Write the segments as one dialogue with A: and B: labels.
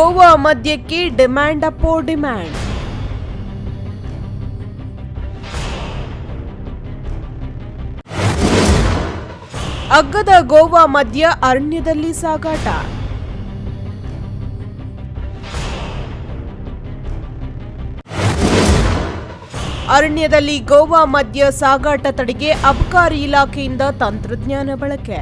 A: ಗೋವಾ ಮದ್ಯಕ್ಕೆ ಡಿಮ್ಯಾಂಡ್ ಅಪ್ಪೋ ಡಿಮ್ಯಾಂಡ್. ಅಗ್ಗದ ಗೋವಾ ಮದ್ಯ ಅರಣ್ಯದಲ್ಲಿ ಸಾಗಾಟ. ಅರಣ್ಯದಲ್ಲಿ ಗೋವಾ ಮದ್ಯ ಸಾಗಾಟ ತಡೆಗೆ ಅಬಕಾರಿ ಇಲಾಖೆಯಿಂದ ತಂತ್ರಜ್ಞಾನ ಬಳಕೆ.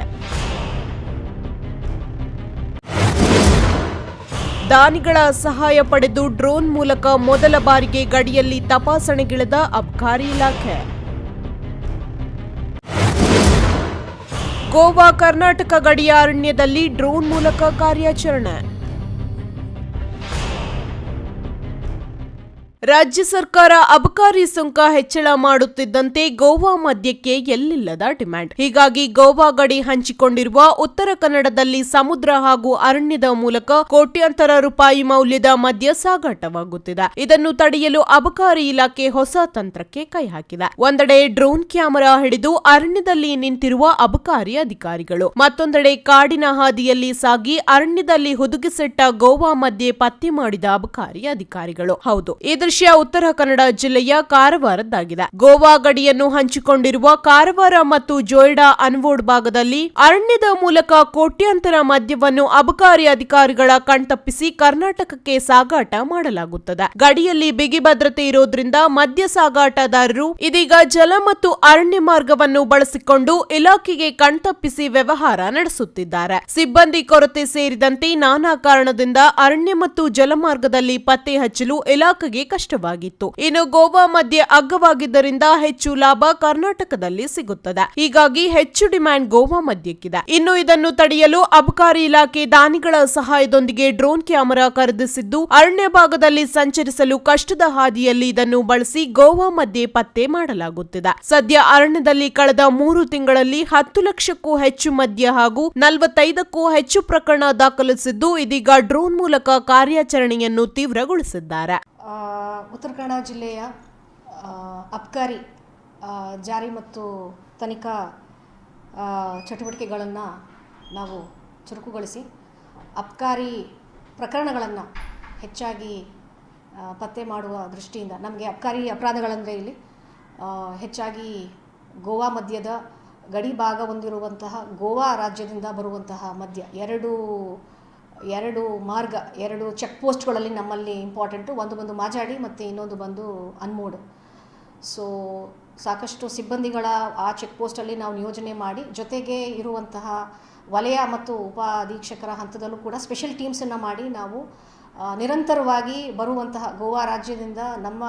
A: ದಾನಿಗಳ ಸಹಾಯ ಪಡೆದು ಡ್ರೋನ್ ಮೂಲಕ ಮೊದಲ ಬಾರಿಗೆ ಗಡಿಯಲ್ಲಿ ತಪಾಸಣೆಗಿಳಿದ ಅಬಕಾರಿ ಇಲಾಖೆ. ಗೋವಾ ಕರ್ನಾಟಕ ಗಡಿಯ ಅರಣ್ಯದಲ್ಲಿ ಡ್ರೋನ್ ಮೂಲಕ ಕಾರ್ಯಾಚರಣೆ. ರಾಜ್ಯ ಸರ್ಕಾರ ಅಬಕಾರಿ ಸುಂಕ ಹೆಚ್ಚಳ ಮಾಡುತ್ತಿದ್ದಂತೆ ಗೋವಾ ಮದ್ಯಕ್ಕೆ ಎಲ್ಲಿಲ್ಲದ ಡಿಮ್ಯಾಂಡ್. ಹೀಗಾಗಿ ಗೋವಾ ಗಡಿ ಹಂಚಿಕೊಂಡಿರುವ ಉತ್ತರ ಕನ್ನಡದಲ್ಲಿ ಸಮುದ್ರ ಹಾಗೂ ಅರಣ್ಯದ ಮೂಲಕ ಕೋಟ್ಯಾಂತರ ರೂಪಾಯಿ ಮೌಲ್ಯದ ಮದ್ಯ ಸಾಗಾಟವಾಗುತ್ತಿದೆ. ಇದನ್ನು ತಡೆಯಲು ಅಬಕಾರಿ ಇಲಾಖೆ ಹೊಸ ತಂತ್ರಕ್ಕೆ ಕೈ ಹಾಕಿದೆ. ಒಂದೆಡೆ ಡ್ರೋನ್ ಕ್ಯಾಮೆರಾ ಹಿಡಿದು ಅರಣ್ಯದಲ್ಲಿ ನಿಂತಿರುವ ಅಬಕಾರಿ ಅಧಿಕಾರಿಗಳು, ಮತ್ತೊಂದೆಡೆ ಕಾಡಿನ ಹಾದಿಯಲ್ಲಿ ಸಾಗಿ ಅರಣ್ಯದಲ್ಲಿ ಹುದುಗಿಸಿಟ್ಟ ಗೋವಾ ಮದ್ಯ ಪತ್ತೆ ಮಾಡಿದ ಅಬಕಾರಿ ಅಧಿಕಾರಿಗಳು. ಹೌದು, ಈ ದೃಶ್ಯ ಉತ್ತರ ಕನ್ನಡ ಜಿಲ್ಲೆಯ ಕಾರವಾರದ್ದಾಗಿದೆ. ಗೋವಾ ಗಡಿಯನ್ನು ಹಂಚಿಕೊಂಡಿರುವ ಕಾರವಾರ ಮತ್ತು ಜೋಯಿಡಾ ಅನ್ವೋಡ್ ಭಾಗದಲ್ಲಿ ಅರಣ್ಯದ ಮೂಲಕ ಕೋಟ್ಯಾಂತರ ಮದ್ಯವನ್ನು ಅಬಕಾರಿ ಅಧಿಕಾರಿಗಳ ಕಣ್ತಪ್ಪಿಸಿ ಕರ್ನಾಟಕಕ್ಕೆ ಸಾಗಾಟ ಮಾಡಲಾಗುತ್ತದೆ. ಗಡಿಯಲ್ಲಿ ಬಿಗಿ ಭದ್ರತೆ ಇರೋದ್ರಿಂದ ಮದ್ಯ ಸಾಗಾಟದಾರರು ಇದೀಗ ಜಲ ಮತ್ತು ಅರಣ್ಯ ಮಾರ್ಗವನ್ನು ಬಳಸಿಕೊಂಡು ಇಲಾಖೆಗೆ ಕಣ್ತಪ್ಪಿಸಿ ವ್ಯವಹಾರ ನಡೆಸುತ್ತಿದ್ದಾರೆ. ಸಿಬ್ಬಂದಿ ಕೊರತೆ ಸೇರಿದಂತೆ ನಾನಾ ಕಾರಣದಿಂದ ಅರಣ್ಯ ಮತ್ತು ಜಲಮಾರ್ಗದಲ್ಲಿ ಪತ್ತೆ ಹಚ್ಚಲು ಇಲಾಖೆಗೆ ಕಷ್ಟವಾಗಿತ್ತು. ಇನ್ನು ಗೋವಾ ಮದ್ಯ ಅಗ್ಗವಾಗಿದ್ದರಿಂದ ಹೆಚ್ಚು ಲಾಭ ಕರ್ನಾಟಕದಲ್ಲಿ ಸಿಗುತ್ತದೆ. ಹೀಗಾಗಿ ಹೆಚ್ಚು ಡಿಮ್ಯಾಂಡ್ ಗೋವಾ ಮದ್ಯಕ್ಕಿದೆ. ಇನ್ನು ಇದನ್ನು ತಡೆಯಲು ಅಬಕಾರಿ ಇಲಾಖೆ ದಾನಿಗಳ ಸಹಾಯದೊಂದಿಗೆ ಡ್ರೋನ್ ಕ್ಯಾಮೆರಾ ಖರೀದಿಸಿದ್ದು ಅರಣ್ಯ ಭಾಗದಲ್ಲಿ ಸಂಚರಿಸಲು ಕಷ್ಟದ ಹಾದಿಯಲ್ಲಿ ಇದನ್ನು ಬಳಸಿ ಗೋವಾ ಮದ್ಯ ಪತ್ತೆ ಮಾಡಲಾಗುತ್ತಿದೆ. ಸದ್ಯ ಅರಣ್ಯದಲ್ಲಿ ಕಳೆದ 3 ತಿಂಗಳಲ್ಲಿ 10 ಲಕ್ಷಕ್ಕೂ ಹೆಚ್ಚು ಮದ್ಯ ಹಾಗೂ 45ಕ್ಕೂ ಹೆಚ್ಚು ಪ್ರಕರಣ ದಾಖಲಿಸಿದ್ದು ಇದೀಗ ಡ್ರೋನ್ ಮೂಲಕ ಕಾರ್ಯಾಚರಣೆಯನ್ನು ತೀವ್ರಗೊಳಿಸಿದ್ದಾರೆ.
B: ಉತ್ತರ ಕನ್ನಡ ಜಿಲ್ಲೆಯ ಅಬಕಾರಿ ಜಾರಿ ಮತ್ತು ತನಿಖಾ ಚಟುವಟಿಕೆಗಳನ್ನು ನಾವು ಚುರುಕುಗೊಳಿಸಿ ಅಬಕಾರಿ ಪ್ರಕರಣಗಳನ್ನು ಹೆಚ್ಚಾಗಿ ಪತ್ತೆ ಮಾಡುವ ದೃಷ್ಟಿಯಿಂದ ನಮಗೆ ಅಬಕಾರಿ ಅಪರಾಧಗಳಂದರೆ ಇಲ್ಲಿ ಹೆಚ್ಚಾಗಿ ಗೋವಾ ಮದ್ಯದ ಗಡಿ ಭಾಗ ಹೊಂದಿರುವಂತಹ ಗೋವಾ ರಾಜ್ಯದಿಂದ ಬರುವಂತಹ ಮದ್ಯ ಎರಡು ಮಾರ್ಗ, 2 ಚೆಕ್ ಪೋಸ್ಟ್ಗಳಲ್ಲಿ ನಮ್ಮಲ್ಲಿ ಇಂಪಾರ್ಟೆಂಟು. ಒಂದು ಮಾಜಾಡಿ ಮತ್ತು ಇನ್ನೊಂದು ಬಂದು ಅನ್ಮೋಡ್. ಸೊ ಸಾಕಷ್ಟು ಸಿಬ್ಬಂದಿಗಳ ಆ ಚೆಕ್ ಪೋಸ್ಟಲ್ಲಿ ನಾವು ನಿಯೋಜನೆ ಮಾಡಿ, ಜೊತೆಗೆ ಇರುವಂತಹ ವಲಯ ಮತ್ತು ಉಪ ಅಧೀಕ್ಷಕರ ಹಂತದಲ್ಲೂ ಕೂಡ ಸ್ಪೆಷಲ್ ಟೀಮ್ಸನ್ನು ಮಾಡಿ ನಾವು ನಿರಂತರವಾಗಿ ಬರುವಂತಹ ಗೋವಾ ರಾಜ್ಯದಿಂದ ನಮ್ಮ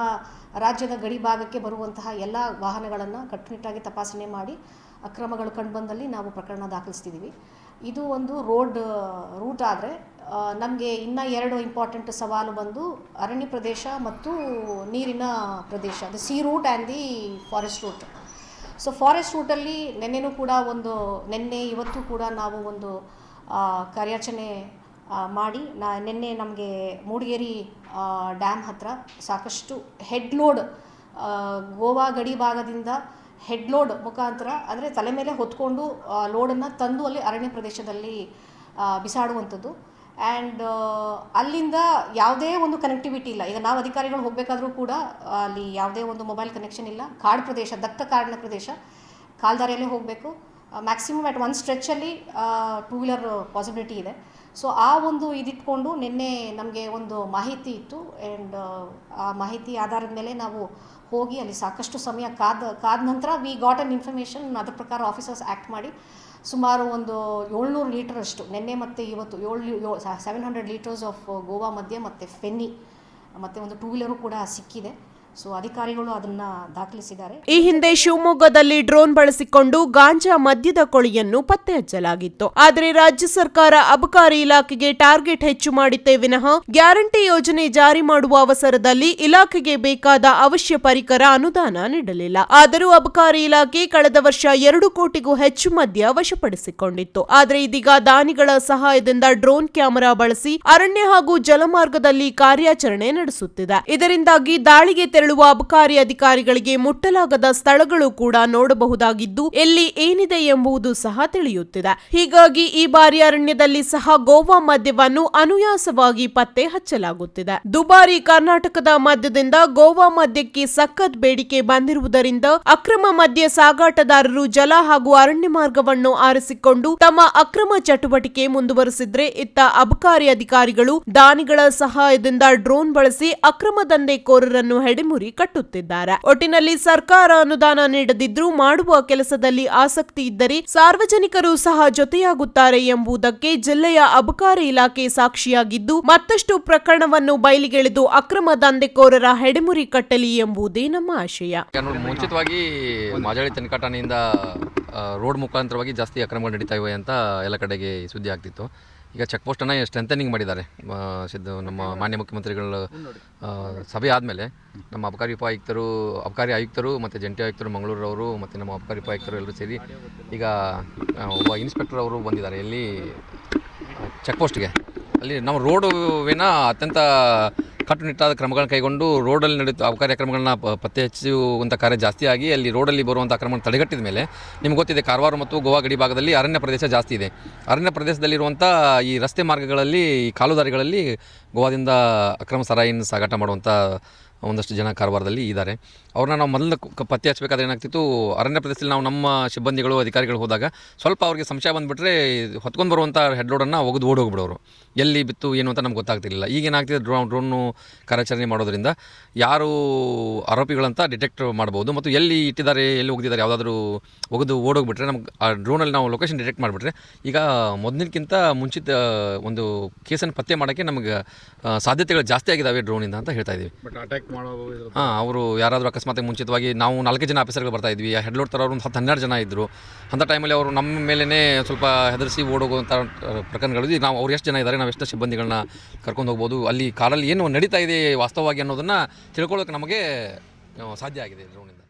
B: ರಾಜ್ಯದ ಗಡಿ ಭಾಗಕ್ಕೆ ಬರುವಂತಹ ಎಲ್ಲ ವಾಹನಗಳನ್ನು ಕಟ್ಟುನಿಟ್ಟಾಗಿ ತಪಾಸಣೆ ಮಾಡಿ ಅಕ್ರಮಗಳು ಕಂಡುಬಂದಲ್ಲಿ ನಾವು ಪ್ರಕರಣ ದಾಖಲಿಸ್ತಿದ್ದೀವಿ. ಇದು ಒಂದು ರೂಟ್ ಆದರೆ ನಮಗೆ ಇನ್ನೂ 2 ಇಂಪಾರ್ಟೆಂಟ್ ಸವಾಲು ಬಂದು ಅರಣ್ಯ ಪ್ರದೇಶ ಮತ್ತು ನೀರಿನ ಪ್ರದೇಶ, the sea route and the forest route. So forest ರೂಟಲ್ಲಿ ನಿನ್ನೆ ಇವತ್ತು ಕೂಡ ನಾವು ಒಂದು ಕಾರ್ಯಾಚರಣೆ ಮಾಡಿ ನಿನ್ನೆ ನಮಗೆ ಮೂಡಿಗೆರೆ ಡ್ಯಾಮ್ ಹತ್ರ ಸಾಕಷ್ಟು ಹೆಡ್ ಲೋಡ್ ಗೋವಾ ಗಡಿ ಭಾಗದಿಂದ ಹೆಡ್ ಲೋಡ್ ಮುಖಾಂತರ ಅಂದರೆ ತಲೆ ಮೇಲೆ ಹೊತ್ಕೊಂಡು ಲೋಡನ್ನು ತಂದು ಅಲ್ಲಿ ಅರಣ್ಯ ಪ್ರದೇಶದಲ್ಲಿ ಬಿಸಾಡುವಂಥದ್ದು. ಆ್ಯಂಡ್ ಅಲ್ಲಿಂದ ಯಾವುದೇ ಒಂದು ಕನೆಕ್ಟಿವಿಟಿ ಇಲ್ಲ. ಈಗ ನಾವು ಅಧಿಕಾರಿಗಳು ಹೋಗಬೇಕಾದ್ರೂ ಕೂಡ ಅಲ್ಲಿ ಯಾವುದೇ ಒಂದು ಮೊಬೈಲ್ ಕನೆಕ್ಷನ್ ಇಲ್ಲ. ಕಾಡು ಪ್ರದೇಶ, ದಟ್ಟ ಕಾಡಿನ ಪ್ರದೇಶ, ಕಾಲ್ದಾರಿಯಲ್ಲೇ ಹೋಗಬೇಕು. ಮ್ಯಾಕ್ಸಿಮಮ್ ಅಟ್ ಒಂದು ಸ್ಟ್ರೆಚ್ಚಲ್ಲಿ 2 ವೀಲರ್ ಪಾಸಿಬಿಲಿಟಿ ಇದೆ. ಸೊ ಆ ಒಂದು ಇದಿಟ್ಕೊಂಡು ನಿನ್ನೆ ನಮಗೆ ಒಂದು ಮಾಹಿತಿ ಇತ್ತು. ಆ್ಯಂಡ್ ಆ ಮಾಹಿತಿ ಆಧಾರದ ಮೇಲೆ ನಾವು ಹೋಗಿ ಅಲ್ಲಿ ಸಾಕಷ್ಟು ಸಮಯ ಕಾದ ನಂತರ ವಿ ಗಾಟ್ ಅನ್ ಇನ್ಫಾರ್ಮೇಷನ್. ಅದರ ಪ್ರಕಾರ ಆಫೀಸರ್ಸ್ ಆ್ಯಕ್ಟ್ ಮಾಡಿ ಸುಮಾರು ಒಂದು 700 ಲೀಟರಷ್ಟು ನಿನ್ನೆ ಮತ್ತು ಇವತ್ತು 700 ಲೀಟರ್ಸ್ ಆಫ್ ಗೋವಾ ಮದ್ಯ ಮತ್ತು ಫೆನ್ನಿ ಮತ್ತು ಒಂದು 2 ವೀಲರು ಕೂಡ ಸಿಕ್ಕಿದೆ. ಸೊ ಅಧಿಕಾರಿಗಳು ಅದನ್ನ ದಾಖಲಿಸಿದ್ದಾರೆ.
A: ಈ ಹಿಂದೆ ಶಿವಮೊಗ್ಗದಲ್ಲಿ ಡ್ರೋನ್ ಬಳಸಿಕೊಂಡು ಗಾಂಜಾ ಮದ್ಯದ ಕೊಳಿಯನ್ನು ಪತ್ತೆ ಹಚ್ಚಲಾಗಿತ್ತು. ಆದರೆ ರಾಜ್ಯ ಸರ್ಕಾರ ಅಬಕಾರಿ ಇಲಾಖೆಗೆ ಟಾರ್ಗೆಟ್ ಹೆಚ್ಚು ಮಾಡಿತ್ತೇ ವಿನಃ ಗ್ಯಾರಂಟಿ ಯೋಜನೆ ಜಾರಿ ಮಾಡುವ ಅವಸರದಲ್ಲಿ ಇಲಾಖೆಗೆ ಬೇಕಾದ ಅವಶ್ಯ ಪರಿಕರ ಅನುದಾನ ನೀಡಲಿಲ್ಲ. ಆದರೂ ಅಬಕಾರಿ ಇಲಾಖೆ ಕಳೆದ ವರ್ಷ 2 ಕೋಟಿಗೂ ಹೆಚ್ಚು ಮದ್ಯ ವಶಪಡಿಸಿಕೊಂಡಿತ್ತು. ಆದರೆ ಇದೀಗ ದಾನಿಗಳ ಸಹಾಯದಿಂದ ಡ್ರೋನ್ ಕ್ಯಾಮೆರಾ ಬಳಸಿ ಅರಣ್ಯ ಹಾಗೂ ಜಲಮಾರ್ಗದಲ್ಲಿ ಕಾರ್ಯಾಚರಣೆ ನಡೆಸುತ್ತಿದೆ. ಇದರಿಂದಾಗಿ ದಾಳಿಗೆ ತೆರಳುವ ಅಬಕಾರಿ ಅಧಿಕಾರಿಗಳಿಗೆ ಮುಟ್ಟಲಾಗದ ಸ್ಥಳಗಳು ಕೂಡ ನೋಡಬಹುದಾಗಿದ್ದು ಎಲ್ಲಿ ಏನಿದೆ ಎಂಬುದು ಸಹ ತಿಳಿಯುತ್ತಿದೆ. ಹೀಗಾಗಿ ಈ ಬಾರಿ ಅರಣ್ಯದಲ್ಲಿ ಸಹ ಗೋವಾ ಮದ್ಯವನ್ನು ಅನುಯಾಸವಾಗಿ ಪತ್ತೆ ಹಚ್ಚಲಾಗುತ್ತಿದೆ. ದುಬಾರಿ ಕರ್ನಾಟಕದ ಮದ್ಯದಿಂದ ಗೋವಾ ಮದ್ಯಕ್ಕೆ ಸಖತ್ ಬೇಡಿಕೆ ಬಂದಿರುವುದರಿಂದ ಅಕ್ರಮ ಮದ್ಯ ಸಾಗಾಟಗಾರರು ಜಲ ಹಾಗೂ ಅರಣ್ಯ ಮಾರ್ಗವನ್ನು ಆರಿಸಿಕೊಂಡು ತಮ್ಮ ಅಕ್ರಮ ಚಟುವಟಿಕೆ ಮುಂದುವರೆಸಿದ್ರೆ, ಇತ್ತ ಅಬಕಾರಿ ಅಧಿಕಾರಿಗಳು ದಾನಿಗಳ ಸಹಾಯದಿಂದ ಡ್ರೋನ್ ಬಳಸಿ ಅಕ್ರಮ ದಂಧೆಕೋರರನ್ನು ಹೆಡೆಮುರಿ ಕಟ್ಟುತ್ತಿದ್ದಾರೆ. ಒಟ್ಟಿನಲ್ಲಿ ಸರ್ಕಾರ ಅನುದಾನ ನೀಡದಿದ್ರೂ ಮಾಡುವ ಕೆಲಸದಲ್ಲಿ ಆಸಕ್ತಿ ಇದ್ದರೆ ಸಾರ್ವಜನಿಕರು ಸಹ ಜೊತೆಯಾಗುತ್ತಾರೆ ಎಂಬುದಕ್ಕೆ ಜಿಲ್ಲೆಯ ಅಬಕಾರಿ ಇಲಾಖೆ ಸಾಕ್ಷಿಯಾಗಿದ್ದು, ಮತ್ತಷ್ಟು ಪ್ರಕರಣವನ್ನು ಬಯಲಿಗೆಳೆದು ಅಕ್ರಮ ದಂಧೆಕೋರರ ಹೆಡೆಮುರಿ ಕಟ್ಟಲಿ ಎಂಬುದೇ ನಮ್ಮ ಆಶಯ.
C: ಮುಂಚಿತವಾಗಿ ಮಾಜಾಳಿ ತನಿಖಾ ಠಾಣೆಯಿಂದ ರೋಡ್ ಮುಖಾಂತರವಾಗಿ ಜಾಸ್ತಿ ಅಕ್ರಮಗಳು ನಡೀತಾ ಇವೆ ಅಂತ ಎಲ್ಲ ಕಡೆಗೆ ಸುದ್ದಿ ಆಗ್ತಿತ್ತು. ಈಗ ಚೆಕ್ ಪೋಸ್ಟನ್ನು ಸ್ಟ್ರೆಂಥನಿಂಗ್ ಮಾಡಿದ್ದಾರೆ. ನಮ್ಮ ಮಾನ್ಯ ಮುಖ್ಯಮಂತ್ರಿಗಳ ಸಭೆ ಆದಮೇಲೆ ನಮ್ಮ ಅಬಕಾರಿ ಆಯುಕ್ತರು ಮತ್ತು ಜಂಟಿ ಆಯುಕ್ತರು ಮಂಗಳೂರವರು ಮತ್ತು ನಮ್ಮ ಅಬಕಾರಿ ಉಪಾಯುಕ್ತರು ಎಲ್ಲರೂ ಸೇರಿ ಈಗ ಒಬ್ಬ ಇನ್ಸ್ಪೆಕ್ಟರ್ ಅವರು ಬಂದಿದ್ದಾರೆ ಇಲ್ಲಿ ಚೆಕ್ ಪೋಸ್ಟ್ಗೆ. ಅಲ್ಲಿ ನಾವು ರೋಡುವಿನ ಅತ್ಯಂತ ಕಟ್ಟುನಿಟ್ಟಾದ ಕ್ರಮಗಳನ್ನು ಕೈಗೊಂಡು ರೋಡಲ್ಲಿ ನಡೆಯುತ್ತ ಅಬಕಾರಿ ಅಕ್ರಮಗಳನ್ನ ಪತ್ತೆ ಹಚ್ಚುವಂಥ ಕಾರ್ಯ ಜಾಸ್ತಿ ಆಗಿ ಅಲ್ಲಿ ರೋಡಲ್ಲಿ ಬರುವಂಥ ಅಕ್ರಮಗಳನ್ನು ತಡೆಗಟ್ಟಿದ ಮೇಲೆ ನಿಮ್ಗೆ ಗೊತ್ತಿದೆ, ಕಾರವಾರ ಮತ್ತು ಗೋವಾ ಗಡಿ ಭಾಗದಲ್ಲಿ ಅರಣ್ಯ ಪ್ರದೇಶ ಜಾಸ್ತಿ ಇದೆ. ಅರಣ್ಯ ಪ್ರದೇಶದಲ್ಲಿರುವಂಥ ಈ ರಸ್ತೆ ಮಾರ್ಗಗಳಲ್ಲಿ, ಈ ಕಾಲುದಾರಿಗಳಲ್ಲಿ ಗೋವಾದಿಂದ ಅಕ್ರಮ ಸಾರಾಯಿನ ಸಾಗಾಟ ಮಾಡುವಂಥ ಒಂದಷ್ಟು ಜನ ಕಾರವಾರದಲ್ಲಿ ಇದ್ದಾರೆ. ಅವ್ರನ್ನ ನಾವು ಮೊದಲು ಪತ್ತೆ ಹಚ್ಚಬೇಕಾದ್ರೆ ಏನಾಗ್ತಿತ್ತು, ಅರಣ್ಯ ಪ್ರದೇಶದಲ್ಲಿ ನಾವು ನಮ್ಮ ಸಿಬ್ಬಂದಿಗಳು ಅಧಿಕಾರಿಗಳು ಹೋದಾಗ ಸ್ವಲ್ಪ ಅವ್ರಿಗೆ ಸಂಶಯ ಬಂದುಬಿಟ್ರೆ ಹೊತ್ಕೊಂಡು ಬರುವಂಥ ಹೆಡ್ ರೋಡನ್ನು ಒಗೆದು ಓಡೋಗ್ಬಿಡೋರು. ಎಲ್ಲಿ ಬಿತ್ತು ಏನು ಅಂತ ನಮ್ಗೆ ಗೊತ್ತಾಗ್ತಿರಲಿಲ್ಲ. ಈಗ ಏನಾಗ್ತಿದೆ, ಡ್ರೋನು ಕಾರ್ಯಾಚರಣೆ ಮಾಡೋದ್ರಿಂದ ಯಾರು ಆರೋಪಿಗಳಂತ ಡಿಟೆಕ್ಟ್ ಮಾಡ್ಬೋದು ಮತ್ತು ಎಲ್ಲಿ ಇಟ್ಟಿದ್ದಾರೆ, ಎಲ್ಲಿ ಒಗೆದಿದ್ದಾರೆ, ಯಾವುದಾದ್ರೂ ಒಗೆದು ಓಡೋಗ್ಬಿಟ್ರೆ ನಮ್ಗೆ ಆ ಡ್ರೋನಲ್ಲಿ ನಾವು ಲೊಕೇಶನ್ ಡಿಟೆಕ್ಟ್ ಮಾಡಿಬಿಟ್ರೆ ಈಗ ಮೊದಲಿನಕ್ಕಿಂತ ಮುಂಚಿತ ಒಂದು ಕೇಸನ್ನು ಪತ್ತೆ ಮಾಡೋಕ್ಕೆ ನಮಗೆ ಸಾಧ್ಯತೆಗಳು ಜಾಸ್ತಿ ಆಗಿದ್ದಾವೆ ಡ್ರೋನಿಂದ ಅಂತ ಹೇಳ್ತಾ ಇದ್ದೀವಿ.
D: ಬಟ್ ಅಟ್ಯಾಕ್
C: ಅವರು ಯಾರಾದರೂ ಅಕಸ್ಮಾತ್ ಮುಂಚಿತವಾಗಿ ನಾವು 4 ಜನ ಆಫೀಸರ್ಗಳು ಬರ್ತಾ ಇದ್ವಿ, ಹೆಡ್ ಲೋಡ್ ತರೋರು ಒಂದು 10-12 ಜನ ಇದ್ದರು. ಅಂಥ ಟೈಮಲ್ಲಿ ಅವರು ನಮ್ಮ ಮೇಲೇ ಸ್ವಲ್ಪ ಹೆದರಿಸಿ ಓಡೋಗುವಂಥ ಪ್ರಕರಣಗಳು. ನಾವು ಅವ್ರು ಎಷ್ಟು ಜನ ಇದ್ದಾರೆ, ನಾವು ಎಷ್ಟು ಸಿಬ್ಬಂದಿಗಳನ್ನ ಕರ್ಕೊಂಡು ಹೋಗ್ಬೋದು, ಅಲ್ಲಿ ಕಾರಲ್ಲಿ ಏನು ನಡೀತಾ ಇದೆ ವಾಸ್ತವವಾಗಿ ಅನ್ನೋದನ್ನು ತಿಳ್ಕೊಳ್ಳೋಕೆ ನಮಗೆ ಸಾಧ್ಯ ಆಗಿದೆ ಡ್ರೋನಿಂದ.